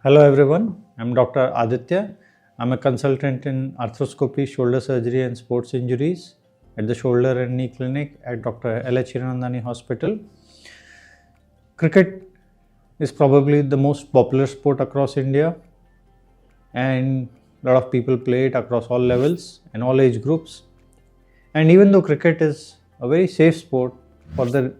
Hello everyone, I'm Dr. Aditya. I'm a consultant in arthroscopy, shoulder surgery and sports injuries at the Shoulder and Knee Clinic at Dr. L.H. Hiranandani Hospital. Cricket is probably the most popular sport across India, and a lot of people play it across all levels and all age groups. And even though cricket is a very safe sport, for the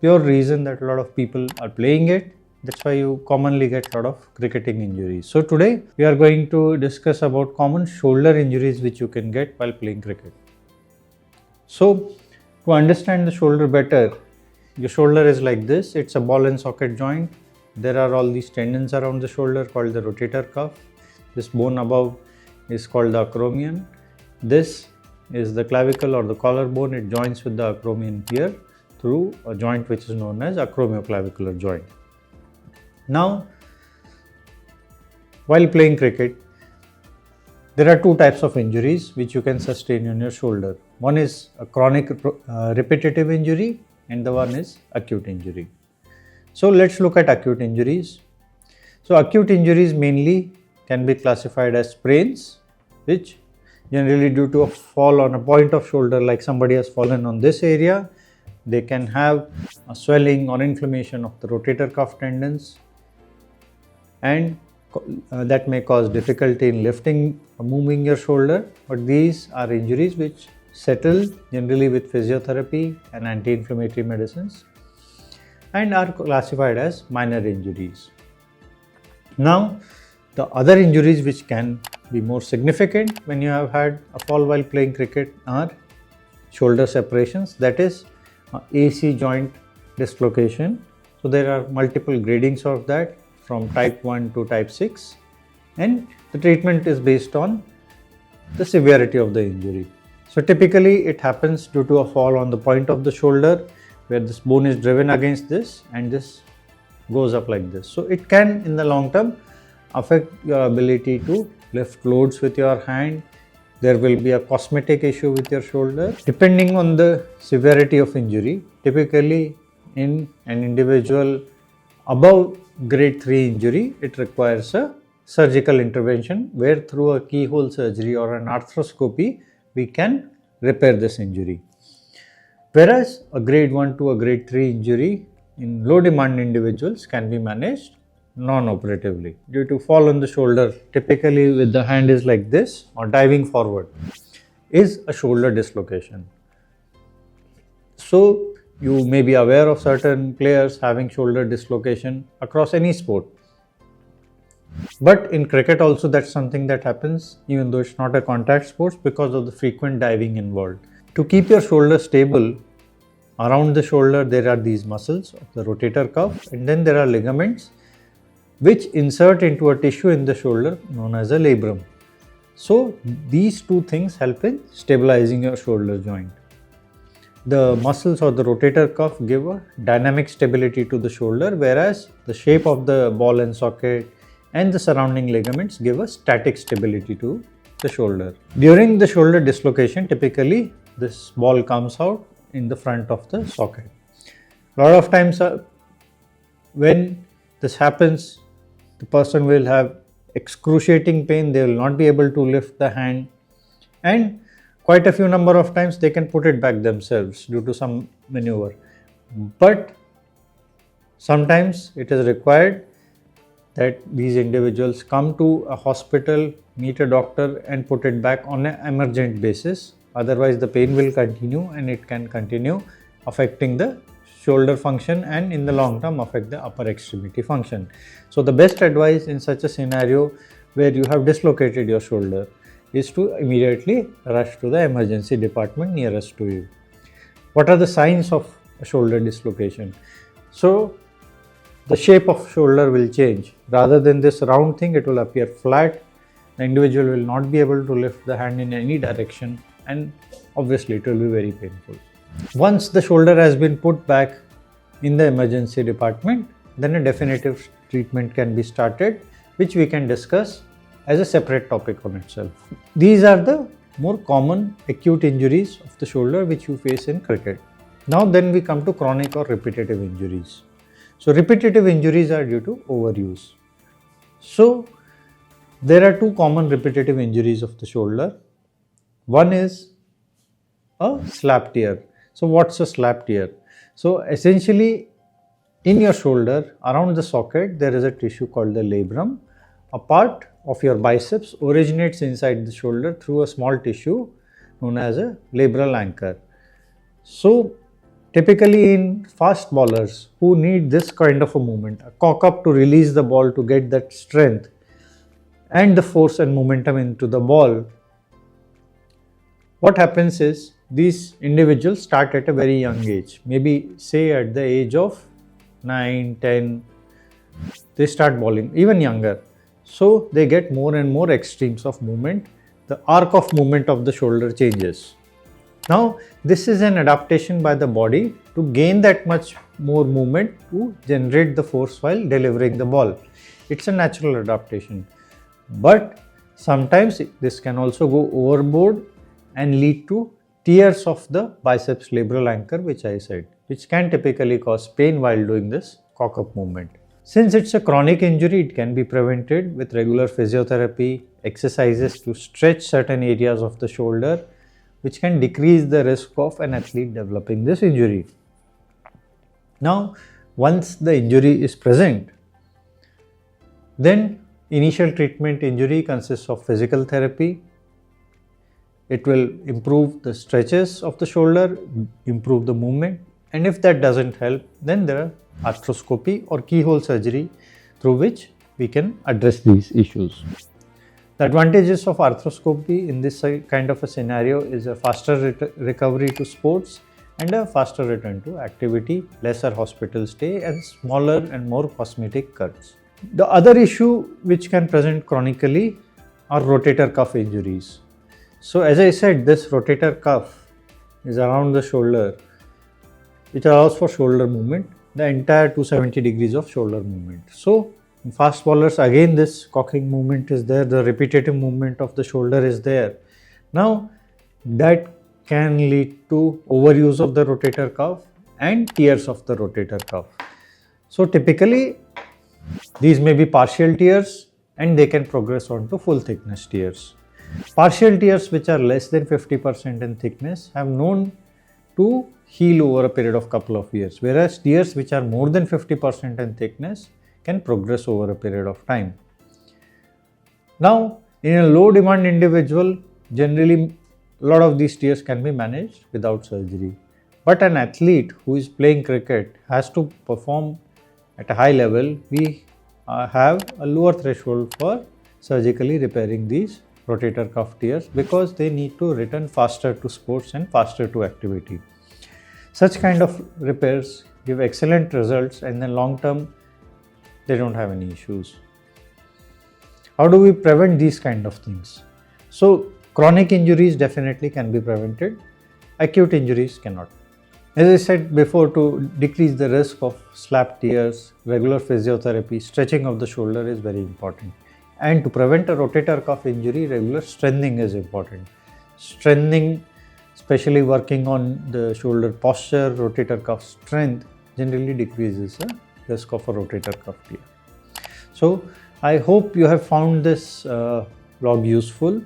pure reason that a lot of people are playing it, that's why you commonly get a lot of cricketing injuries. So today we are going to discuss about common shoulder injuries which you can get while playing cricket. So to understand the shoulder better, your shoulder is like this. It's a ball and socket joint. There are all these tendons around the shoulder called the rotator cuff. This bone above is called the acromion. This is the clavicle or the collarbone. It joins with the acromion here through a joint which is known as acromioclavicular joint. Now, while playing cricket, there are two types of injuries which you can sustain on your shoulder. One is a chronic repetitive injury and the one is acute injury. So let's look at acute injuries. So acute injuries mainly can be classified as sprains, which generally due to a fall on a point of shoulder, like somebody has fallen on this area. They can have a swelling or inflammation of the rotator cuff tendons, and that may cause difficulty in lifting or moving your shoulder. But these are injuries which settle generally with physiotherapy and anti-inflammatory medicines and are classified as minor injuries. Now, the other injuries which can be more significant when you have had a fall while playing cricket are shoulder separations, that is AC joint dislocation. So there are multiple gradings of that from type 1 to type 6, and the treatment is based on the severity of the injury. So typically it happens due to a fall on the point of the shoulder where this bone is driven against this and this goes up like this. So it can in the long term affect your ability to lift loads with your hand. There will be a cosmetic issue with your shoulder. Depending on the severity of injury, typically in an individual above grade 3 injury, it requires a surgical intervention where through a keyhole surgery or an arthroscopy, we can repair this injury. Whereas a grade 1 to a grade 3 injury in low demand individuals can be managed non-operatively. Due to fall on the shoulder, typically with the hand is like this or diving forward, is a shoulder dislocation. So you may be aware of certain players having shoulder dislocation across any sport. But in cricket also that's something that happens even though it's not a contact sport because of the frequent diving involved. To keep your shoulder stable, around the shoulder there are these muscles of the rotator cuff, and then there are ligaments which insert into a tissue in the shoulder known as a labrum. So these two things help in stabilizing your shoulder joint. The muscles or the rotator cuff give a dynamic stability to the shoulder, whereas the shape of the ball and socket and the surrounding ligaments give a static stability to the shoulder. During the shoulder dislocation, typically this ball comes out in the front of the socket. A lot of times when this happens, the person will have excruciating pain. They will not be able to lift the hand, and quite a few number of times they can put it back themselves due to some maneuver. But sometimes it is required that these individuals come to a hospital, meet a doctor and put it back on an emergent basis. Otherwise the pain will continue and it can continue affecting the shoulder function and in the long term affect the upper extremity function. So the best advice in such a scenario where you have dislocated your shoulder is to immediately rush to the emergency department nearest to you. What are the signs of a shoulder dislocation? So the shape of shoulder will change. Rather than this round thing, it will appear flat. The individual will not be able to lift the hand in any direction, and obviously it will be very painful. Once the shoulder has been put back in the emergency department, then a definitive treatment can be started, which we can discuss as a separate topic on itself. These are the more common acute injuries of the shoulder which you face in cricket. Now then we come to chronic or repetitive injuries. So repetitive injuries are due to overuse. So there are two common repetitive injuries of the shoulder. One is a slap tear. So what's a slap tear? So essentially in your shoulder around the socket there is a tissue called the labrum. A part of your biceps originates inside the shoulder through a small tissue known as a labral anchor. So typically in fast bowlers who need this kind of a movement, a cock up to release the ball to get that strength and the force and momentum into the ball, what happens is these individuals start at a very young age, maybe say at the age of 9, 10, they start bowling, even younger. So they get more and more extremes of movement. The arc of movement of the shoulder changes. Now this is an adaptation by the body to gain that much more movement to generate the force while delivering the ball. It's a natural adaptation. But sometimes this can also go overboard and lead to tears of the biceps labral anchor, which I said, which can typically cause pain while doing this cock-up movement. Since it's a chronic injury, it can be prevented with regular physiotherapy, exercises to stretch certain areas of the shoulder, which can decrease the risk of an athlete developing this injury. Now, once the injury is present, then initial treatment injury consists of physical therapy. It will improve the stretches of the shoulder, improve the movement, and if that doesn't help, then there are arthroscopy or keyhole surgery through which we can address these issues. The advantages of arthroscopy in this kind of a scenario is a faster recovery to sports and a faster return to activity, lesser hospital stay, and smaller and more cosmetic cuts. The other issue which can present chronically are rotator cuff injuries. So as I said, this rotator cuff is around the shoulder, which allows for shoulder movement, the entire 270 degrees of shoulder movement. So in fast bowlers, again this cocking movement is there, the repetitive movement of the shoulder is there. Now that can lead to overuse of the rotator cuff and tears of the rotator cuff. So typically these may be partial tears and they can progress on to full thickness tears. Partial tears which are less than 50% in thickness have known to heal over a period of couple of years, whereas tears which are more than 50% in thickness can progress over a period of time. Now, in a low demand individual, generally a lot of these tears can be managed without surgery. But an athlete who is playing cricket has to perform at a high level. We have a lower threshold for surgically repairing these rotator cuff tears because they need to return faster to sports and faster to activity. Such kind of repairs give excellent results, and then long term they don't have any issues. How do we prevent these kind of things? So chronic injuries definitely can be prevented, acute injuries cannot. As I said before, to decrease the risk of slap tears, regular physiotherapy, stretching of the shoulder is very important. And to prevent a rotator cuff injury, regular strengthening is important. Strengthening, especially working on the shoulder posture, rotator cuff strength, generally decreases the risk of a rotator cuff tear. So I hope you have found this blog useful,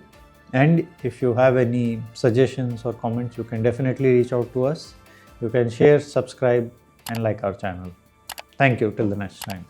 and if you have any suggestions or comments, you can definitely reach out to us. You can share, subscribe and like our channel. Thank you till the next time.